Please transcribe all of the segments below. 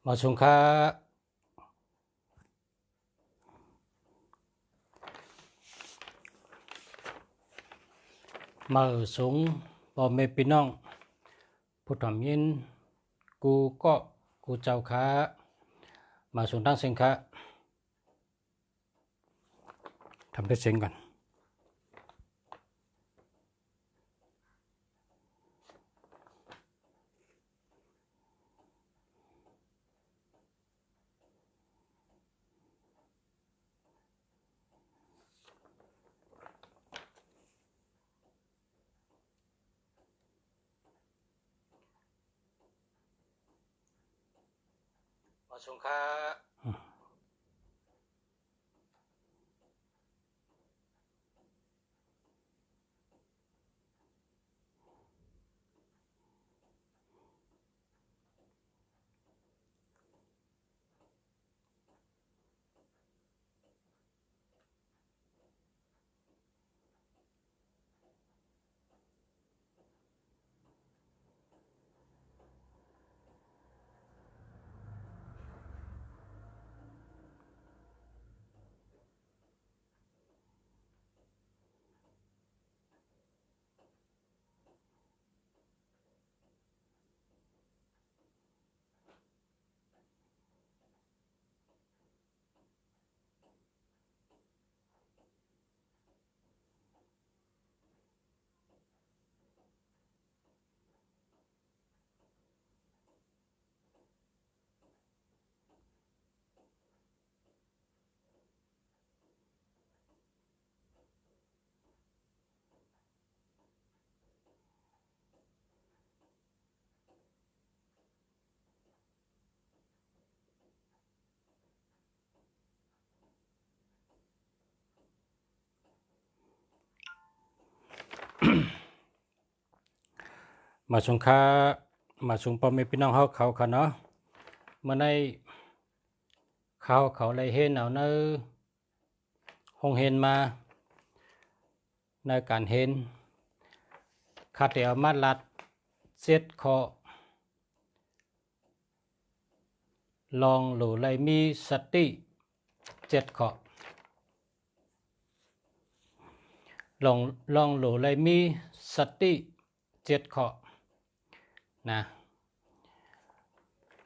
มาชงค้ามาสงพ่อแม่พี่น้องผู้ทำยินกูก็กูเจ้าค้ามาสงตั้งเสียงค้าทำได้เสียงกันมาชงค้ามาชงค้ามาชงพ่อแม่พี่น้องเขาค่ะเนาะเมื่อในเขาเลยเห็นเอาเนอห้องเห็นมาในการเห็นคาเตียวมาลัดเซ็ตคอลองหลูเลยมีสติ7ข้อลองหลูเลยมีสติ7ข้อนะ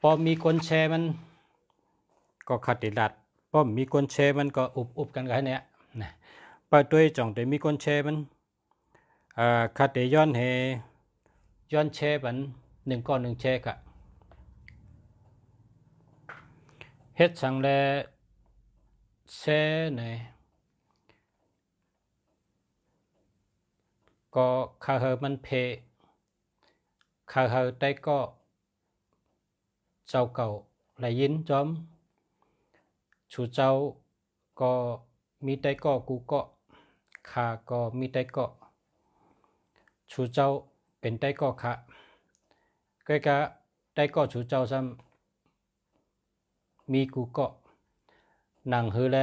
พอมีคนแชร์มันก็ขัดติดัดพอมีคนแชร์มันก็อุบกันกันเนี้ยนะไปตัวจ่องแต่มีคนแชร์มันขัดติย้อนแชร์มัน1 ก้อน 1แชร์กะเฮ็ดสังแลแชร์ไหนก็คาเฮมันเพคาเฮได้ก็เจ้าเก่าไหลยินจอมชูเจ้าก็มีได้ก็กูก็ข้าก็มีได้ก็ชูเจ้าเป็นได้ก็ข้าก็กะได้ก็ชูเจ้าซ้ำมีกูก็หนังหือแล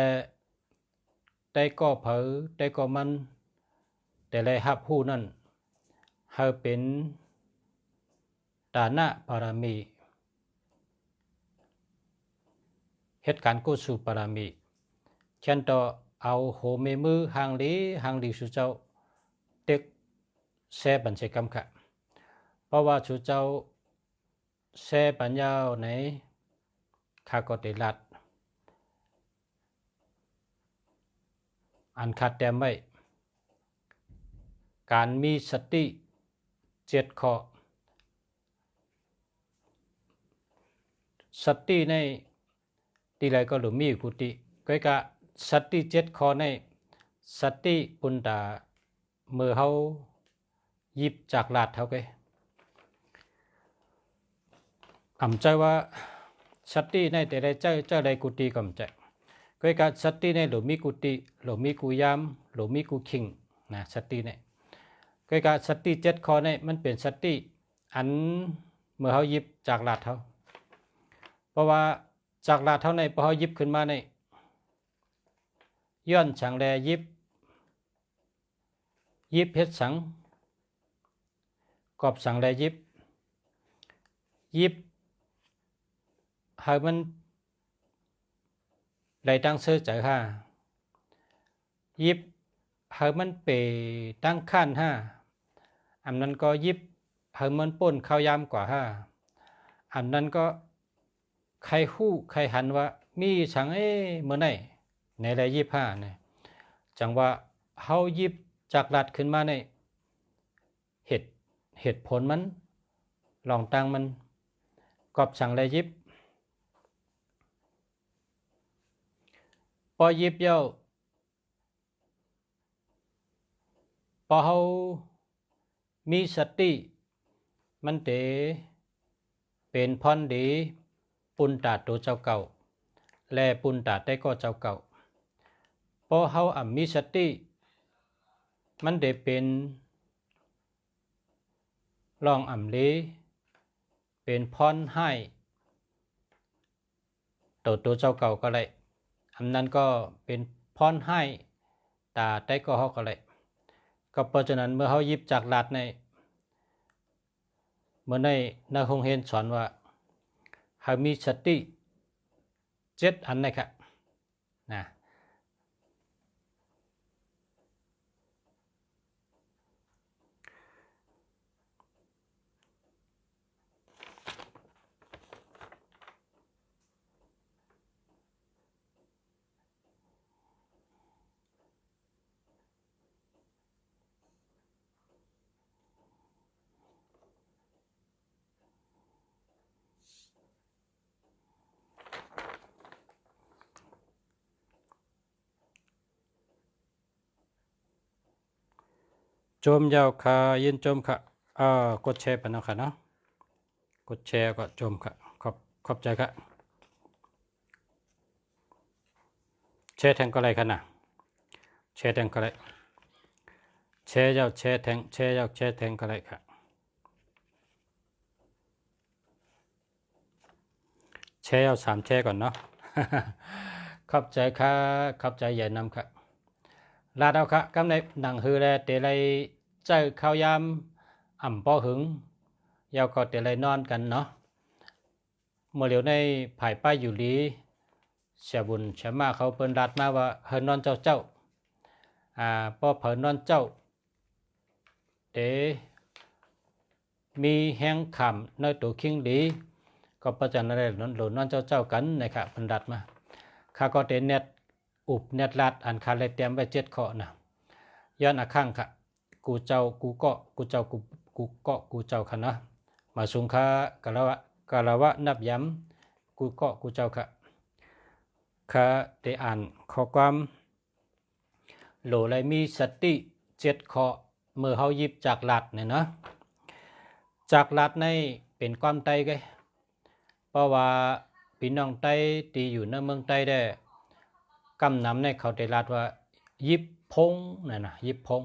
ได้ก็เผอได้ก็มันแต่แลหับหู้นั่นเฮาเป็นดานะปารามีเหตุการณ์กุศลปารามีฉันต่อเอาโหเมมือหางลีสุเจ้าเด็กแซ่บัญชีกรรมค่ะเพราะว่าสุเจ้าแซ่ปัญญาในข้าก็ติลัดอันขัดแต้มไว้การมีสติ7ข้อสติในตีไรก็หรือมีกุติก็กะสติ7ข้อในสติปุนตาเมื่อเขาหยิบจากลาดเท่าไกอำใจว่าสติในแต่ได้เจ้าใดกุติก็อำใจก็กะสติในหรือมีกุติหรือมีกุยามหรือมีกุคิงนะสติในก็กะสติ7ข้อในมันเป็นสติอันเมื่อเขาหยิบจากลาดเท่าเพราะว่าจากลาดเท่าในพอเขาหยิบขึ้นมาในย้อนฉังแลหยิบเฮ็ดสังกอบสังแลหยิบ ให้มันได้ตั้งเสื้อใจห้ายิบให้มันเปตั้งขั้นห้าอันนั้นก็ยิบให้มันป่นข้าวยำกว่าห้าอันนั้นก็ใครฮู้ใครหันว่ามีฉังเมื่อไหนในได้25เนี่ยจังว่าเฮายิบจากรัดขึ้นมาในเหตุผลมันลองตั้งมันกอบสั่งได้ยิบพอยิบเย้าพอเฮามีสติมันเตเป็นพรดีปุณตาตัวเจ้าเก่าและปุณตาได้ก็เจ้าเก่าพอเฮามีสติมันได้เป็นลองเลเป็นพรให้ตัวเจ้าเก่าก็เลยอันนั้นก็เป็นพรให้ตาได้ก็เฮาก็เลยก็เพราะฉะนั้นเมื่อเฮายิบจากลัดในเมื่อในโรงเรียนสอนว่าให้มีสติ7อันนะครับนะโจมยาวค่ะยินโจมค่ะกดแชร์ไปนะค่ะเนาะกดแชร์ก็โจมค่ะขอบใจค่ะแชร์แทงก็ไรค่ะนะแชร์แทงก็ไรแชร์ยาวแชร์แทงแชร์ยาวแชร์แทงก็ไรค่ะแชร์ยาว3แชร์ก่อนเนาะ ขอบใจค่ะขอบใจใหญ่นำค่ะลาดเอาค่ะกำในหนังฮือแลเตไรเจ้าข้าวยามปอหึงยาวก็เตไรนอนกันเนาะเมื่อเหลียวในภายป้ายอยู่ลีเสียบุญเสียมาเขาเปิ้นรัดมาว่าเฮินนอนเจ้าพอเผินนอนเจ้าเตมีแห้งขำในตัวคิงดีก็ประจันอะไรหลุนนอนเจ้ากันนะครับเปิ้นรัดมาข้าก็เตเน็ตอุบเน็ตลัดอันคาเลยเตรียมไว้7ข้อนะย้อนข้างค่ะกูเจ้ากูเกาะกูเจ้ากูเกาะกูเจ้าค่ะนะมาสุงคากะละวะนับย้ำกูเกาะกูเจ้าค่ะค่ะได้อ่านข้อความโหลเลยมีสติ7ข้อเมื่อเฮายิบจากลัดเนี่ยนะจากลัดในเป็นความไตไงเพราะว่าพี่น้องไตตีอยู่ในเมืองไตได้กำนำในเขาได้ลัดว่ายิบพงนั่นนะยิบพง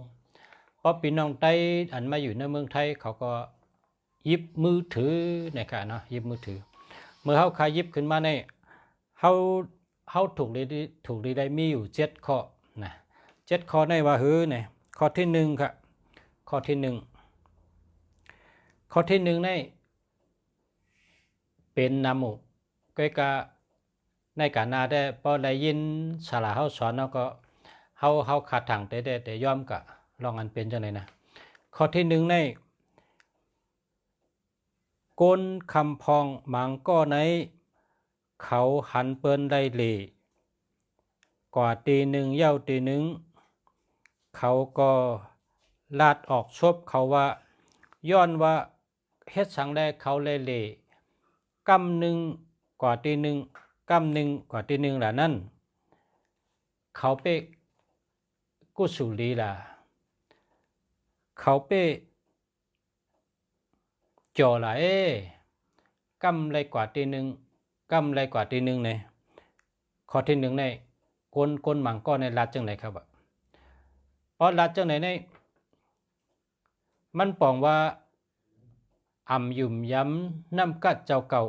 เพราะพี่น้องไตอันมาอยู่ในเมืองไทยเขาก็ยิบมือถือนะครับเนาะยิบมือถือเมื่อเฮาขายยิบขึ้นมาในเฮาถูกได้มีอยู่7ข้อนะ7ข้อในว่าเนี่ยข้อที่1ครับข้อที่1ในเป็นนำหมู่ก็กะในการนาได้พอได้ยินสาระเฮาสอนเนาะก็เฮาขาดถังแต่ยอมกะลองอันเป็นจังได๋นะข้อที่1ในก้นคำพองมังก็ในเขาหันเปิ้นได้เหลกว่าตีหนึ่งเย้าตีหนึ่งเขาก็ลาดออกชบเขาว่าย้อนว่าเฮ็ดสังแลเขาเลยเหลกำหนึ่งกว่าตีหนึ่งกำหนึ่งกว่าตีหนึ่งล่ะนั่นเขาไปกุสุลีล่ะเขาไปจ่อล่ะกำไรกว่าตีหนึ่งกำไรกว่าตีหนึ่งเนี่ยข้อที่1ในก้นหมังก็ในรัดจังไหนครับเพราะรัดจังไหนในมันปองว่ายุ่มย้ำน้ำกัดเจ้าเก่า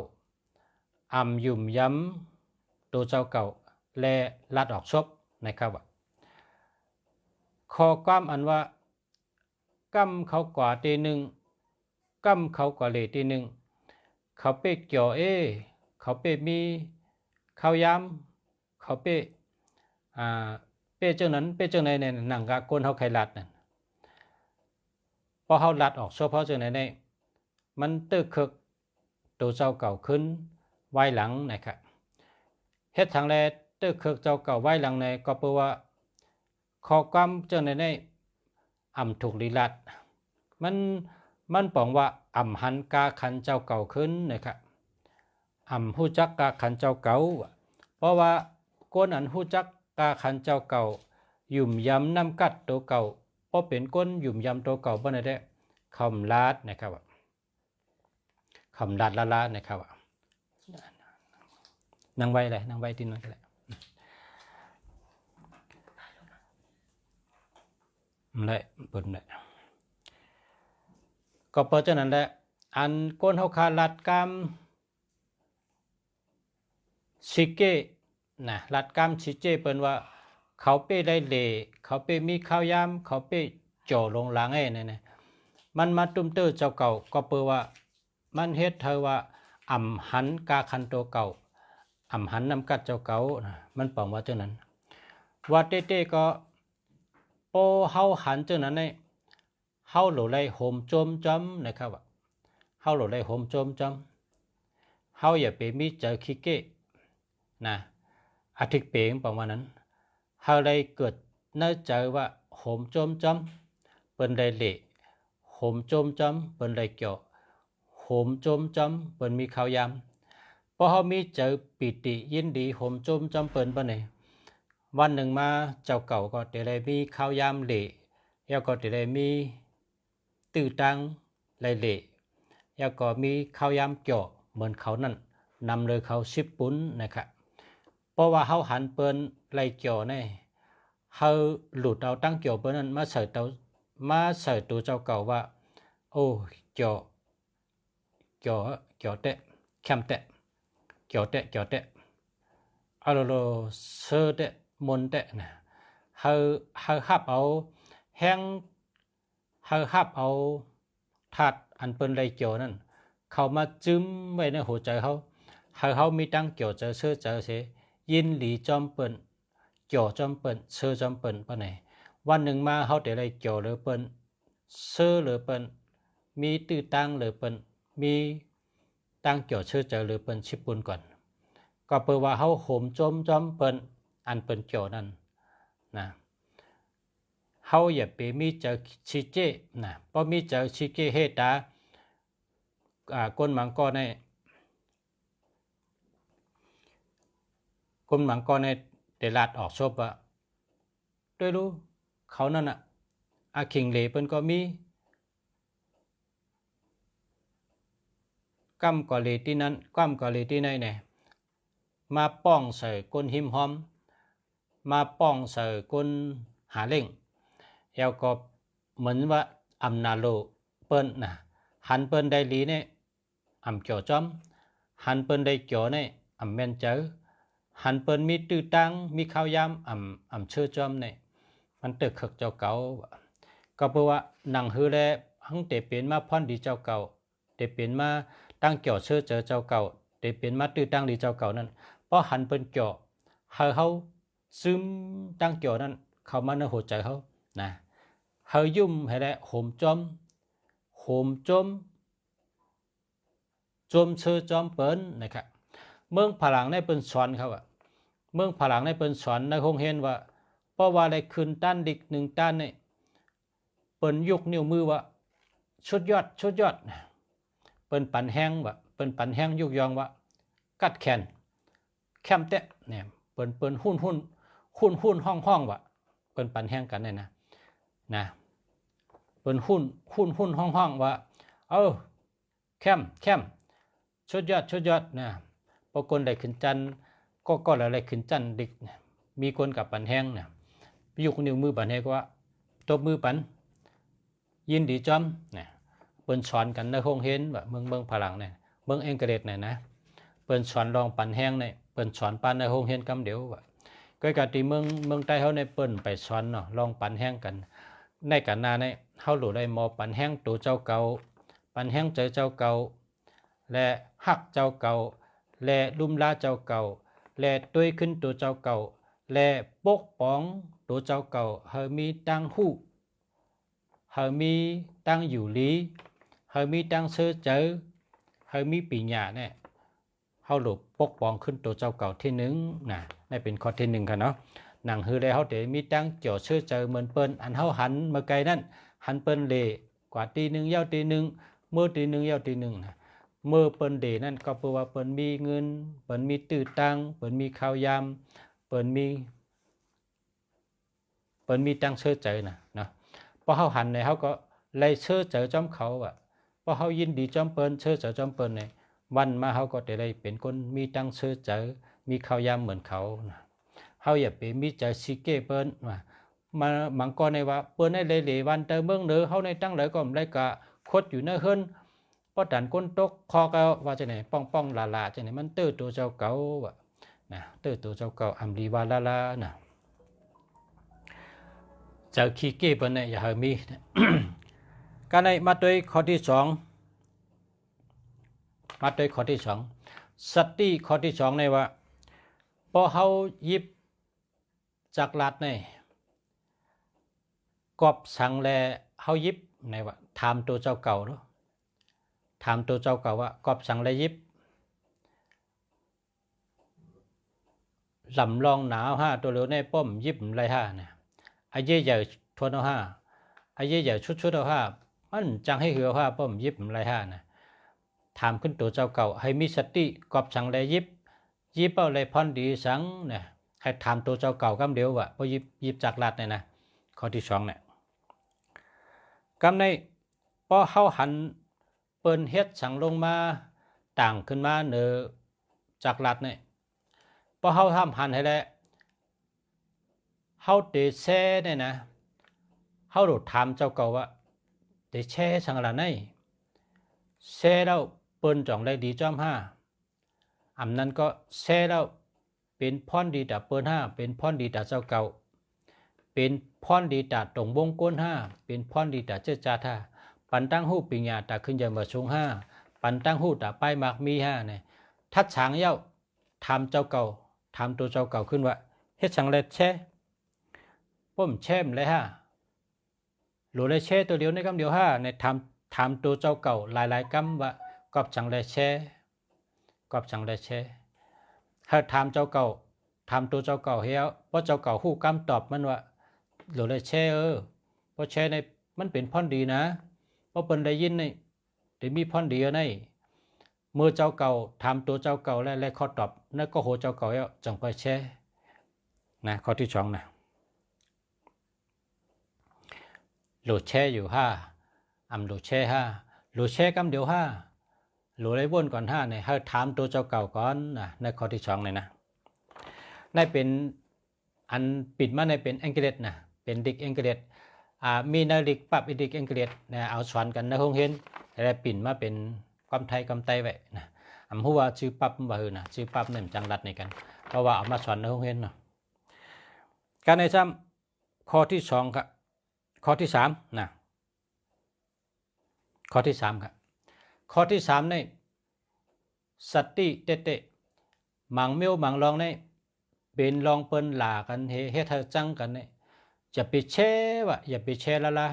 ยุ่มย้ำตัวเจ้าเก่าและลัดออกชบนะครับข้อความอันว่ากำเขากว่าตีหนึ่งกำเขากว่าเลตีหนึ่งเขาไปเกี่ยวเขา เขาเป้มีข้าวยำเขาเป้เป้เจ้านั้นเป้เจ้าไหนเนี่ยหนังกะก้นเขาไขลัดนั่นพอเขาลัดออกเฉพาะเจ้าไหนเนี่ยมันตึกคึกตัวเจ้าเก่าขึ้นไว้หลังนะครับเฮ็ดทางแลตึกคึกเจ้าเก่าไว้หลังในก็เพราะว่าข้อกรรมเจ้าไหนเนี่ยถูกลีลัดมันปองว่าหันกาขันเจ้าเก่าขึ้นนะครับหู้จักกาขันเจ้าเก่าเพราะว่าก้นหู้จักกาขันเจ้าเก่ายุ่มยำน้ำกัดตัวเก่าเพราะเป็นก้นยุ่มยำตัวเก่าบ่ได้คำลาดนะครับคำลาดละนะครับนั่งไว้เลยนั่งไว้ที่นั่นก็ได้เลยเปิดเลยก็เพราะฉะนั้นแหละอันก้นเฮาคาลัดกรรมชิเกนะลัดกรรมชิเจเปิ้นว่าเขาเป้ได้เลเขาเป้มีข้าวยำเขาเป้จ่อลงหลังเนี่ยมันมาตุ้มเตอเจ้าเก่าก็เปิดว่ามันเฮ็ดเธอว่าหันกาคันตัวเก่าหันนำกัดเจ้าเก่ามันปองว่าเจ้านั้นว่าเต้ก็โปเฮาหันเจ้านั้นเนี่ยเฮาหลุไลโหมโจมจำนะครับเฮาหลุไลโหมโจมจำเฮาอย่าไปมีเจอคิเกนะอาทิตย์เปงประมาณนั้นเฮาได้เกิดเนื่อเจอว่าโหมโจมจำเป็นได้เละโหมโจมจำเป็นได้เกี่ยวโหมโจมจำเป็นมีข้าวยำพอเฮามีเจอปิติยินดีโหมโจมจำเป็นปะเนี่ยวันหนึ่งมาเจ้าเก่าก็ได้มีข้าวยำเละแล้วก็ได้มีตื้อตังไหลเละแล้วก็มีข้าวยำเกี่ยวเหมือนเขานั่นนำเลยเขาชิบปุ้นนะครับเพราะว่าเขาหันเปิ้นไหลเกี่ยวเนี่ยเขาหลุดเอาตั้งเกี่ยวเปิ้นนั้นมาใส่ตัวเจ้าเก่าว่าโอ้เกี่ยวเตะแคมเตะเกี่ยวเตะเอาโลเสือเตะมนเตะนะเขาหับเอาแห้งเขาหับเอาถัดอันเปิ้นไหลเกี่ยวนั่นเขามาจึ้มไว้ในหัวใจเขามีตั้งเกี่ยวเจอเชื่อเจอเสยินหลีจอมเปิ่นเกี่ยวจอมเปิ่นเชื่อจอมเปิ่นปะไหนวันหนึ่งมาเขาได้เกี่ยวหรือเปิ่นเชื่อหรือเปิ่นมีตื้อตั้งหรือเปิ่นมีตั้งเกี่ยวเชื่อเจอหรือเปิ่นชิบปุนก่อนก็เปิดว่าเขาโหมจอมเปิ่นอันเปิ่นเกี่ยวนั่นนะเขาอย่าไปมีเจอชิเจนะเพราะมีเจอชิเกเฮตาก้นมังกรในก้นมังกรในเดลัดออกชบว่าด้วยรู้เขานั่นน่ะคิงเหลเปิ้นก็มีกั้มกอเลที่นั้นกั้มกอเลที่ไหนเนี่ยมาป้องใส่ก้นหิมหอมมาป้องใส่ก้นหาเล่งแล้วก็เหมือนว่านาโลเปิ้นนะหันเปิ้นได้ลีเนี่ยเกี่ยวจอมหันเปิ้นได้เกี่ยวเนี่ยแม่นเจอหันเปิ้นมีตื้อตังมีข้าวยำเชื่อจอมเนี่ยมันตึกขึกเจ้าเก่าก็เพราะว่าหนังฮือแลหังเตเปลี่ยนมาพ่อนดีเจ้าเก่าเตเปลี่ยนมาตั้งเกี่ยวเชื่อเจอเจ้าเก่าเตเปลี่ยนมาตื้อตังดีเจ้าเก่านั่นเพราะหันเปิ้นเกี่ยวเขาซึมตั้งเกี่ยวนั่นเข้ามาในหัวใจเขานะเขายุ่มให้ได้โหมจมเชื่อจอมเปิ้นนะครับเมืองพลังในเปิ้นสอนเขาเมืองพลังในเปิ้นสอนในโรงเรียนว่าเพราะว่าได้ขึ้นต้านดิกหนึ่งต้านเนี่ยเปิ้นยกนิ้วมือว่าชุดยอดเปิ้นปันแห้งว่าเปิ้นปันแห้งยุกยองว่ากัดแขนแคมเตะเนี่ยเปิ้นหุ้นห้องว่าเปิ้นปันแห้งกันเนี่ยนะเปิ้นหุ้นห้องว่าแคมชุดยอดนะพอคนได้ขึ้นจันก็อะไรขึ้นจันดิกมีคนกับปันแห้งเนี่ยยุกนิ้วมือปันแห้งว่าตบมือปันยินดีจอมเนี่ยเปิ้นสอนกันในห้องเห็นว่าเมืองพลังเนี่ยเมืองเองเกเรตเนี่ยนะเปิ้นสอนลองปันแห้งเนี่ยเปิ้นสอนปันในห้องเห็นกำเดียวว่าก็กะที่เมืองใต้เขาในเปิ้นไปสอนเนาะลองปันแห้งกันในกันนาเนี่ยเขาหลุดได้มอปันแห้งตัวเจ้าเก่าปันแห้งเจอเจ้าเก่าและฮักเจ้าเก่า และลุ่มลาเจ้าเก่าและต้วยขึ้นตัวเจ้าเก่าและปกป้องตัวเจ้าเก่าเฮามีตั้งหู้เฮามีตั้งอยู่ลีเฮามีตั้งเชื่อเจอเฮามีปีญญาเนี่ยเฮาหลบปกป้องขึ้นตัวเจ้าเก่าที่หนึ่งนะนี่เป็นข้อที่หนึ่งค่ะเนาะหนังฮือได้เฮาได้มีตั้งเจ้าเชื่อเจอเหมือนเปิ้นอันเฮาหันมาไกลนั่นหันเปิ้นเลกว่าตีหนึ่งยาวตีหนึ่งเมื่อตีหนึ่งยาวตีหนึ่งนะเมื่อเปิ้นเดนั่นก็แปลว่าเปิ้นมีเงินเปิ้นมีตื้อตังเปิ้นมีข้าวยามเปิ้นมีตั้งเชื่อเจอนะพอเฮาหันในเฮาก็ไล่เชื่อเจอจอมเขาอ่ะพอเฮายินดีจอมเปิ้นเชื่อเจอจอมเปิ้นเนี่ยวันมาเฮาก็ได้เป็นคนมีตั้งเชื่อเจอมีข้าวยามเหมือนเขานะเฮาอย่าไปมีใจสิเก้เปิ้นมามังกรในว่าเปิ้นได้เลยวันเตอเมืองเนอเฮาในตั้งหลายก็ได้กะคดอยู่ในเฮิรนพอดันก้นตกคอก็ว่าจังได๋ป้องๆลาๆจังได๋มันตื้อตัวเจ้าเก่าว่ะนะตื้อตัวเจ้าเก่าอำลีวาลานะเจ้าขี้เก้เปิ้นเนี่ยอย่าให้มี การในมาด้วยข้อที่2มาด้วยข้อที่2สติข้อที่2ในว่าพอเฮาหยิบจากลัดในกอบสังแลเฮาหยิบในว่าถามตัวเจ้าเก่าเนาะถามตัวเจ้าเก่าว่ากอบสังแลหยิบลำลองหนาว5ตัวเหลียวในป้อมหยิบไร5เนี่ยอาเย่ใหญ่ทวนเอา5อาเย่ใหญ่ชุดเอา5มันจังให้หือ5ป้อมหยิบไร5นะถามขึ้นตัวเจ้าเก่าให้มีสติกอบสังแลหยิบเอาเลยพรดีสังเนี่ยให้ถามตัวเจ้าเก่ากำเดียวว่าพอหยิบจากลัดเนี่ยนะข้อที่2เนี่ยกำในพอเฮาหันเปิ้นเฮ็ดสังลงมาต่างขึ้นมาเนอจากลัดเนี่ยพอเฮาทำหันให้แล้วเฮาเตแช่เนี่ยนะเฮาโดดถามเจ้าเก่าว่าเตแช่สังละไหนแช่แล้วเปิ้นจ่องได้ดีจอม5อำนั้นก็แช่แล้วเป็นพรดีตาเปิ้น5เป็นพรดีตาเจ้าเก่าเป็นพรดีตาตรงวงก้น5เป็นพรดีตาเจ้าจาท่าปันตั้งหู้ปิญญาตาขึ้นยามมาชง5ปันตั้งหู้ตาป้ายมากมี5เนี่ยทัดฉางเย้าถามเจ้าเก่าถามตัวเจ้าเก่าขึ้นว่าเฮ็ดสังแลแช่ป้มแช่มเลยหลูเลยแช่ตัวเดียวในคำเดียวในถามตัวเจ้าเก่าหลายๆคำว่ากอบสังแลแช่กอบสังแลแช่ถ้าถามเจ้าเก่าถามตัวเจ้าเก่าเฮียเพราะเจ้าเก่าฮู้คำตอบมันว่าหลูเลยแช่เพราะแช่ในมันเป็นพรดีนะเพราะเปิ้นได้ยินนี่ได้มีพรดีในเมื่อเจ้าเก่าถามตัวเจ้าเก่าและข้อตอบนั่นก็โหเจ้าเก่าแล้วจังไปแช่นะข้อที่2นะโหลดแช่อยู่5อำโหลดแช่5โหลดแช่กำเดียว5โหลดได้วนก่อน5เนี่ยให้ถามตัวเจ้าเก่าก่อนนะในข้อที่2เลยนะในเป็นอันปิดมาในเป็นอังกฤษนะเป็นดิกอังกฤษมีนาฬิกปรับดิกอังกฤษนะเอาสอนกันในห้องเรียนแต่ปิ่นมาเป็นความไทยคำไต้ไว้นะอำฮู้ว่าชื่อปรับบ่ฮือนะชื่อปรับเนี่ยจังรัดในกันเพราะว่าเอามาสอนในห้องเรียนเนาะการในซ้ำข้อที่2ครับข้อที่3นะข้อที่3ครับข้อที่3ในสติเตะมังเมียวมังลองในเป็นลองเปิ้นหลากันเฮ็ดให้จังกันเนี่ยจะไปแช่ว่ะอย่าไปแช่ละ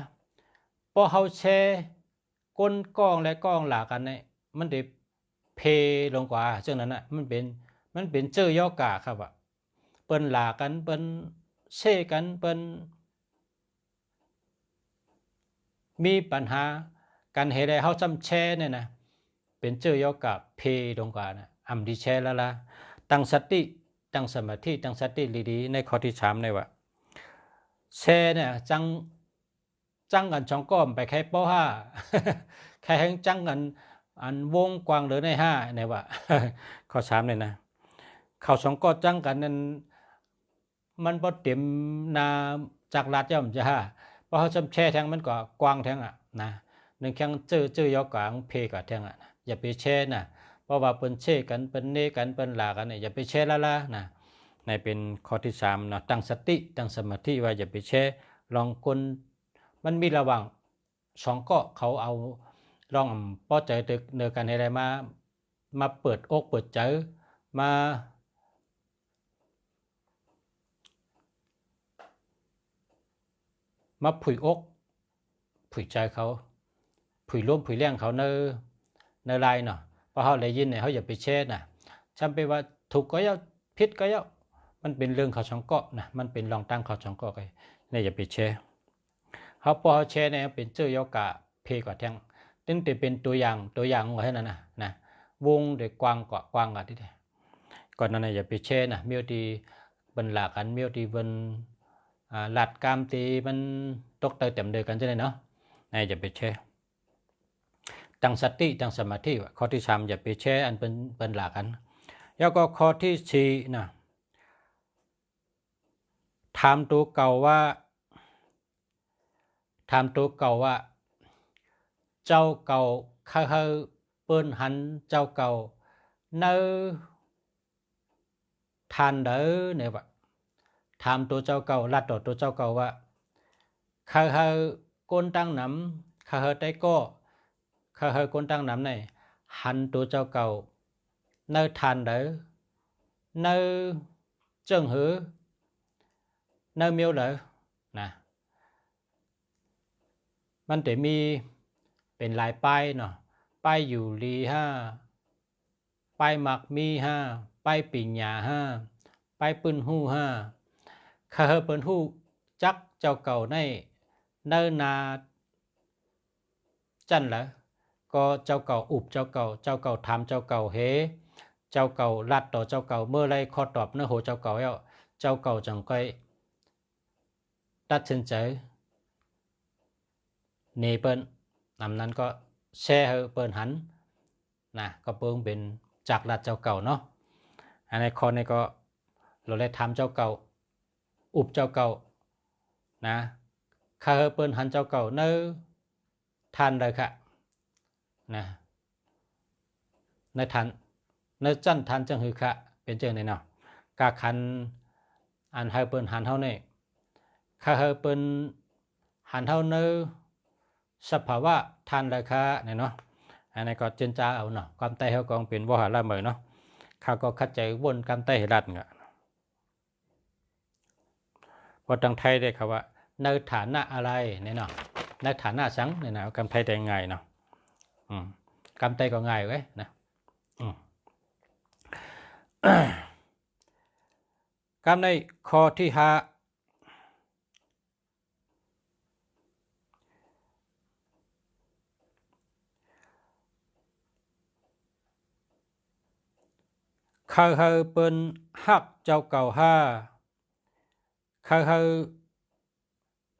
พอเฮาแช่ก้นก้องและก้องหลากันเนี่ยมันได้เพลงกว่าจังนั้นน่ะมันเป็นเจอยอกาครับว่าเปิ้นหลากันเปิ้นแช่กันเปิ้นมีปัญหาการเฮ็ดให้เฮาซ้ำแช่เนี่ยนะเป็นเจอยอกาเพลงกว่านะอำดีแช่ละตั้งสติตั้งสมาธิตั้งสติดีๆในข้อที่3ในว่าแช่เนี่ยจังกันช่องก้อมไปแค่ป.5 แค่ให้จังกันอันวงกว้างหรือใน5เนี่ยว่าข้อ3เนี่ยนะเข้าช่องก้อจังกันนั้นมันบ่เต็มนาจากลาดย่อมจะเพราะเฮาซ้ำแช่แทงมันก็กว้างแทงนะนึงแค่เจอยอกางเพก็แทงอย่าไปแช่นะเพราะว่าเปิ้นเช่กันเปิ้นเนกันเปิ้นลากันเนี่ยอย่าไปแช่ละนะในเป็นข้อที่3เนาะตั้งสติตั้งสมาธิว่าอย่าไปแช่ลองคนมันมีระหว่าง2ก็เขาเอาลองป้อใจตึกเนอกันให้ได้มาเปิดอกเปิดใจ มาผุยอกผุยใจเขาผุยร่วมผุยแรงเขาในลายเนาะพอเขาได้ยินเนี่ยเขาอย่าไปแช่น่ะจำเป็นว่าถูกก็ย่อผิดก็ย่อมันเป็นเรื่องเขาช่องเกาะนะมันเป็นรองตั้งเขาช่องเกาะไงเนี่ยอย่าไปแช่เขาพอเขาแช่เนี่ยเป็นเจ้ายกะเพกว่าแทงตึงแต่เป็นตัวอย่างไว้ให้นั่นนะวงเด็กกว้างกว่าที่ก่อนนั้นอย่าไปแช่นะเมียวดีบรรลากันเมียวดีบนหลัดกามตีมันตกเตยเต็มเดือกันใช่ไหมเนาะนี่อย่าไปแช่ตั้งสติตั้งสมาธิข้อที่สามอย่าไปแช่อันเป็นหลักกันแล้วก็ข้อที่สี่นะถามตัวเก่าว่าเจ้าเก่าข้าเปิ้นหันเจ้าเก่าเนื้อทานเด้อเนี่ยว่าถามตัวเจ้าเก่าลัดต่อตัวเจ้าเก่าว่าข้าก้นตั้งน้ำข้าได้ก็ข้าก้นตั้งน้ำในหันตัวเจ้าเก่าเนื้อทานเด้อเนื้อเจิงหือเนื้อเมียวเด้อนะมันจะมีเป็นหลายป้ายเนาะป้ายอยู่ลีป้ายหมักมีป้ายปิ่งหยาป้ายปืนหู้ข้าปืนหู้จักเจ้าเก่าในเนินนาจันละก็เจ้าเก่าอุบเจ้าเก่าทำเจ้าเก่าเฮเจ้าเก่าลัดต่อเจ้าเก่าเมื่อไรข้อตอบเนื้อโหเจ้าเก่าแล้วเจ้าเก่าจังก้อยตัดสินใจเนเปิ้นนำนั้นก็แช่ให้เปิ้นหันนะก็เปิ้งเป็นจากลัดเจ้าเก่าเนาะอันในข้อนี้ก็เราได้ทำเจ้าเก่าอุบเจ้าเก่านะข้าเปิ้นหันเจ้าเก่าเนื้อทานเลยค่ะนะในทันในจันทันจังหือค่ะเป็นเจ้าในเนาะกาคันอันให้เปิ้นหันเท่านี้ข้าเปิ้นหันเท่าเนื้อสภาวะทานเลยค่ะเนี่ยเนาะอันนี้ก็เจนจ้าเอาเนาะความใต้เขากองเป็นวหาละเมอเนาะข้าก็คัดใจวนความใต้ให้รัดเงาพอทางไทยได้คำว่าในฐานะอะไรเนี่ยเนาะในฐานะสังเนี่ยนะคำไทยได้ไงเนาะคำไทยก็ง่ายไว้นะคำในข้อที่ห้าข้าเปิ้นฮักเจ้าเก่าข้า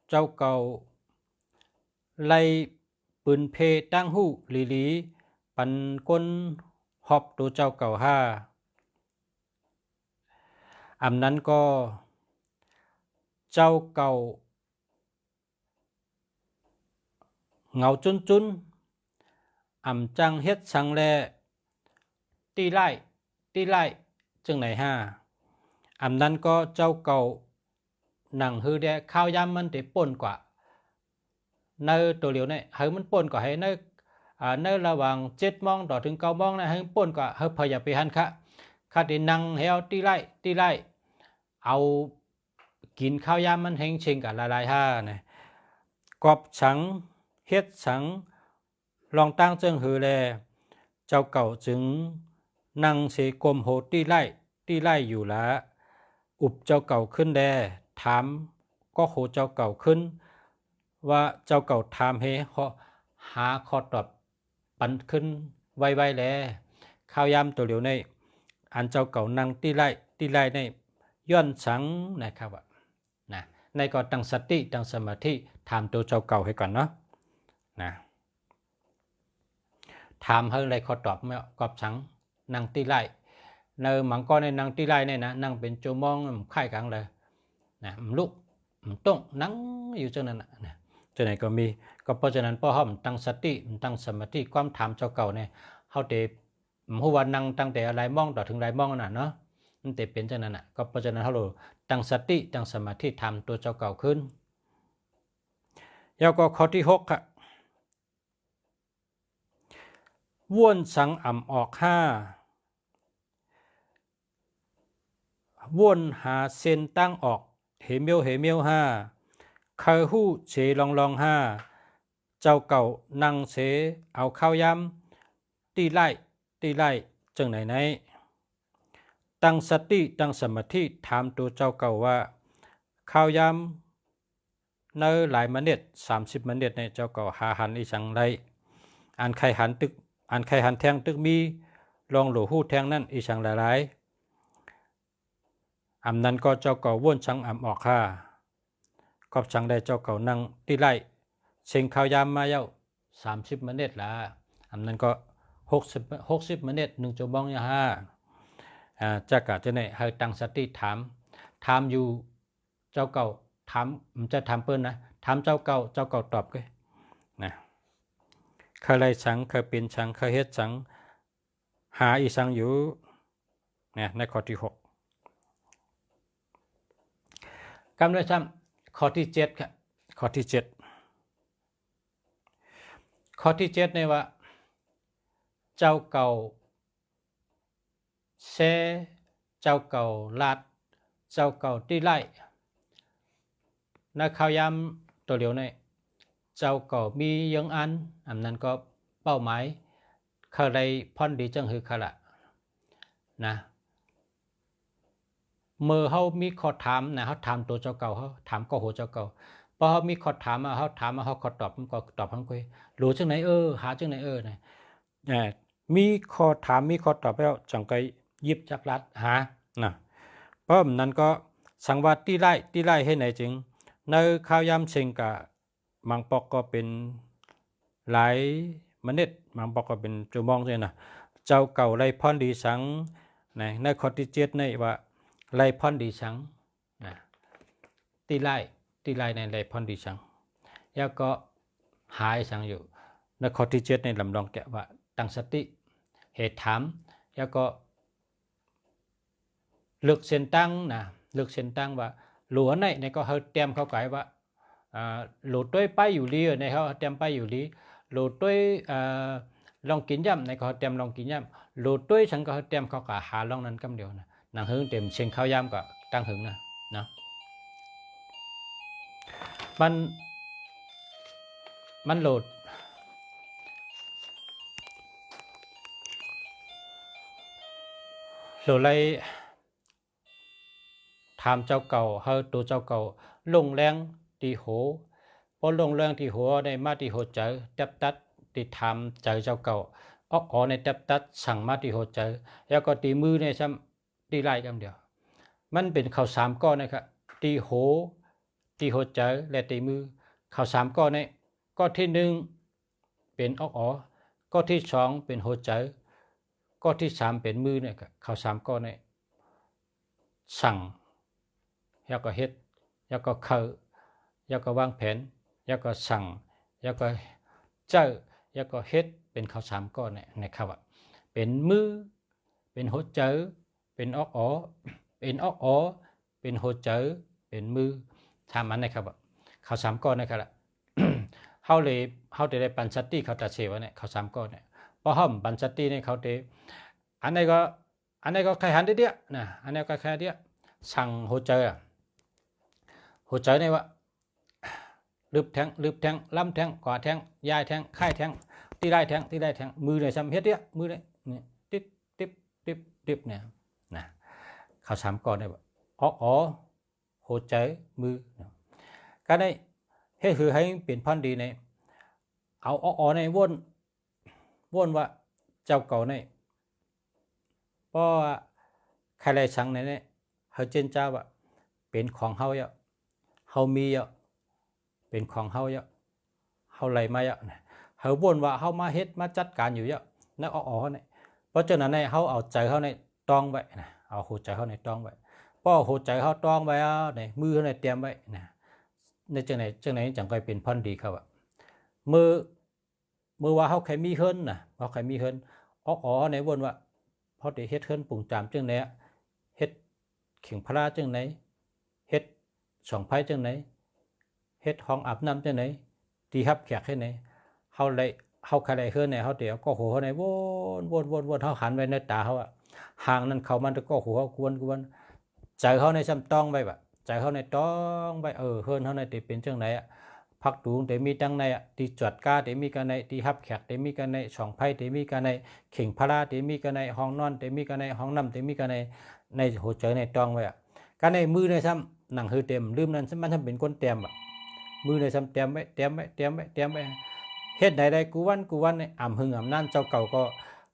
เจ้าเก่าไล่ปืนเพตั้งหูลีปันก้นหอบตัวเจ้าเก่าอำนั้นก็เจ้าเก่าเงาจุนอำจังเฮ็ดสังแลตีไล่จึงไหนอำนั้นก็เจ้าเก่าหนังฮือแดข้าวยำมันเตป่นกว่าในตัวเหลียวเนี่ยให้มันป่นกว่าให้ในระหว่าง7 โมงต่อถึง9 โมงนะให้ป่นกว่าให้พยาไปหันค่ะข้าได้นั่งเฮาตีไล่เอากินข้าวยำมันแห้งเชิงกับหลายเนี่ยกอบฉังเฮ็ดฉังลองตั้งเจิงหือแลเจ้าเก่าจึงนั่งเสกมโหตีไล่อยู่ละอุบเจ้าเก่าขึ้นแดถามก็โหเจ้าเก่าขึ้นว่าเจ้าเก่าถามเฮหาข้อตอบปันขึ้นไวๆแลข้าวยำตัวเหลียวในอันเจ้าเก่านั่งตีไล่ในย้อนสังนะครับว่านะในก็ตั้งสติตั้งสมาธิถามตัวเจ้าเก่าให้ก่อนเนาะนะถามให้อะไรข้อตอบไม่กอบสังนั่งตีไล่เนอหมังก้อนในนั่งตีไล่เนี่ยนะนั่งเป็นชั่วโมงไข่กังเลยนะลุกต้องนั่งอยู่จังนั้นนะจังไหนก็มีก็เพราะฉะนั้นพ่อห้อมตั้งสติตั้งสมาธิความถามเจ้าเก่าเนี่ยเขาเตะหัวนั่งตั้งแต่อะไรมองต่อถึงไรมองน่ะเนาะมันเตะเป็นจังนั้นน่ะก็เพราะฉะนั้นเขาโหตั้งสติตั้งสมาธิทำตัวเจ้าเก่าขึ้นแล้วก็ข้อที่6ค่ะว่วนสังอ่ำออก วนหาเส้นตั้งออกเหมียวห้าเคยหู้เฉลองห้าเจ้าเก่านั่งเสเอาข้าวยำตีไล่จังไหนตั้งสติตั้งสมาธิถามตัวเจ้าเก่าว่าข้าวยำในหลายมเน็ด30 มเน็ดในเจ้าเก่าหาหันอีสังไรอ่านไข่หันแทงตึกมีลองหลูหู้แทงนั่นอีสังหลายอำนั้นก็เจ้าเก่าว่นชังอำออกค่ะก็ชังได้เจ้าเก่านั่งตีไล่เชิงข้าวยำมาเย้า30 มเน็ดละอำนั้นก็60 มเน็ด1 ชั่วโมงยาห้าจะกะจะไหนให้ตั้งสติถามอยู่เจ้าเก่าถามจะถามเปิ้นนะถามเจ้าเก่าตอบก็นะเคยไรสังเคยเป็นสังเคยเฮ็ดสังหาอีสังอยู่เนี่ยในข้อที่6กำลังทำข้อที่7ครับข้อที่7ในว่าเจ้าเก่าเซเจ้าเก่าลาดเจ้าเก่าตีไล่นักข่าวยำตัวเดียวในเจ้าเก่ามียังอันนั้นก็เป้าหมายเขาได้พรดีจังคือขละนะเมื่อเขามีข้อถามนะเขาถามตัวเจ้าเก่าเขาถามก็โหเจ้าเก่าพอเขามีข้อถามเขาถามเขาขอตอบมันก็ตอบทั้งคุยรู้จังไหนหาจังไหนนะมีข้อถามมีข้อตอบแล้วจังไกยิบจักรัดหานะเพราะนั้นก็สังวัดตีไล่ให้ไหนจึงในข้าวยำเชิงกะมังปอกก็เป็นหลายมเน็ดมังปอกก็เป็นจูมองใช่นะเจ้าเก่าไรพรดีสังในข้อที่7ในว่าไรพรดีสังตีไล่ในไรพรดีสังแล้วก็หายสังอยู่ในข้อที่7ในลำลองแกะว่าตั้งสติเหตุถามแล้วก็เลือกเส้นตั้งนะเลือกเส้นตั้งว่าหลวในก็เขาเตรียมเขาไก่ว่าหลุดด้วยไปอยู่ลีในเขาเตรียมไปอยู่ลีหลุดด้วยลองกินย่ำในเขาเตรียมลองกินย่ำหลุดด้วยฉันก็เตรียมเขากะหาลองนั้นกำเดียวนะนางหึงเต็มเชียงข้าวย่ำก็ตั้งหึงนะมันโหลดไรถามเจ้าเก่าเฮาตัวเจ้าเก่าลงแรงตีโหพอลงแรงตีหัวในมาตีโหเจอจับตัดตีถามเจอเจ้าเก่าอ๋อในจับตัดสั่งมาตีโหเจอแล้วก็ตีมือในซ้ำตีไล่กันเดียวมันเป็นข่าว3ก้อนนะครับตีโหเจอและตีมือข่าว3ก้อนในก้อนที่1เป็นอ๋อก้อนที่2เป็นโหเจอก้อนที่3เป็นมือเนี่ยข่าว3ก้อนในสั่งแล้วก็เฮ็ดแล้วก็เข้าแล้วก็วางแผนแล้วก็สั่งแล้วก็เจ้าแล้วก็เฮ็ดเป็นข้าว3ก้อนนะครับเป็นมือเป็นหัวเจอเป็นอ๋อเป็นหัวเจอเป็นมือทำมันนะครับข้าว3ก้อนนะครับเฮาได้ปัญสติเขาตัดเสวะเนี่ยข้าว3ก้อนเนี่ยพอเฮาปัญสติเนี่ยเขาได้อันไหนก็ใครหันเดียวนะอันไหนก็แค่เดียวสั่งหัวเจอในว่าลืบแทงล้ำแทงกว่าแทงยายแทงค่ายแทงตีได้แทงมือเลยซ้ำเฮ็ดเนี่ยมือเลยนี่ติ๊บเนี่ยนะเขา3ก้อนได้ว่าอ๋อหัวใจมือก็ได้เฮ็ดคือให้เปลี่ยนพันธุ์ดีในเอาอ๋อในวนว่าเจ้าเก่าในเพราะว่าใครได้สั่งในนี้เฮาเจนเจ้าว่าเป็นของเฮาเยอะเฮามีเยอะเป็นของเฮาเยอะเฮาไหลมาเยอะเฮาบ่นว่าเฮามาเฮ็ดมาจัดการอยู่เยอะนั่นอ๋อเนี่ยเพราะฉะนั้นในเฮาเอาใจเฮาในต้องไว้นะเอาหัวใจเฮาในต้องไว้ป้อหัวใจเฮาต้องไว้ในมือเฮาในเตรียมไว้นะในจังไหนจังค่อยเป็นพันธุ์ดีครับมือว่าเฮาใครมีเฮิรนนะเฮาใครมีเฮิรนอ๋อในบ่นว่าพอได้เฮ็ดเฮิรนปุ่งจามจังไหนเฮ็ดเข่งพระจังไหนเฮ็ดสองไผ่จังไหนเฮ็ดห้องอาบน้ำจังไหนที่ฮับแขกให้ไหนเฮาใครได้เฮิรนเนี่ยเฮาเดี๋ยวก็หัวเฮาในวนเฮาหันไว้ในตาเฮาห่างนั้นเข้ามันก็หัวกวน ใจเขาในซ้ำต้องไว้แบบใจเขาในต้องไว้เฮือนเขาในติเป็นจังไหนอ่ะพักตูงแต่มีจังในอ่ะที่จวดกาแต่มีกันในที่ฮับแขกแต่มีกันในช่องไพ่แต่มีกันในเข่งพระราแต่มีกันในห้องนอนแต่มีกันในห้องน้ำแต่มีกันในหัวใจในต้องไว้อ่ะการในมือในซ้ำหนังคือเต็มลืมนั้นมันทำเป็นคนเต็มอ่ะมือในซ้ำเต็มไว้เต็มไว้เต็มไว้เต็มไว้เฮ็ดใดๆกูวันในอ่ำหึงอ่ำนั่นเจ้าเก่าก็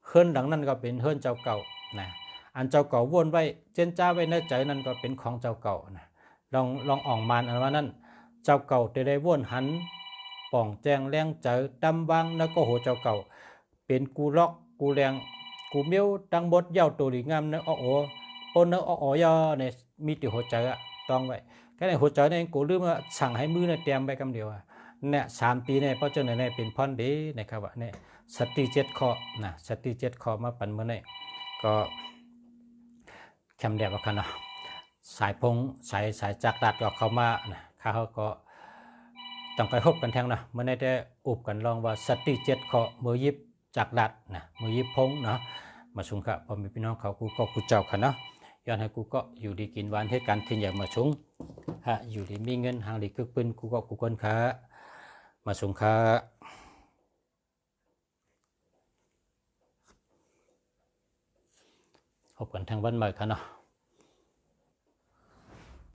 เฮือนหลังนั้นก็เป็นเฮือนเจ้าเก่านะอันเจ้าเก่าวนไว้เจนจ้าไว้ในใจนั้นก็เป็นของเจ้าเก่านะลองอ่องมานอันว่านั้นเจ้าเก่าจะได้วนหันป่องแจงแรงเจอดำวางแล้วก็โหเจ้าเก่าเป็นกูล็อกกูแรงกูเมียวดังบดเย้าตัวดีงามเนอะโอ้ปนเนอะโอ้ยอเนี่ยมีติหัวใจอะต้องไว้ก็ในหัวใจเนี่ยกูลืมว่าสั่งให้มือเนี่ยเตรียมไปคำเดียวเนี่ย3 ปีเนี่ยเพราะเจ้าเนี่ยเป็นพ่อนดีนะครับว่าเนี่ยสติ7 ข้อนะสติ7 ข้อมาปั่นเมื่อเนี่ยก็แคมเดียบกันเนาะสายพงสายจากดัดก็เข้ามานะข้าเขาก็ต้องไปพบกันแทงนะเมื่อได้อุบกันลองว่าสติ7 ข้อมือยิบจากดัดนะมือยิบพงเนาะมาชุงค่ะพอมีพี่น้องเขากูก็กูเจ้าค่ะเนาะย้อนให้กูก็อยู่ดีกินหวานเหตุการณ์ที่ใหญ่มาชุงฮะอยู่ดีมีเงินหางดีคึกปืนกูก็กูคนค่ะมาชุงค่ะพบกันทางวันใหม่ค่ะเนาะ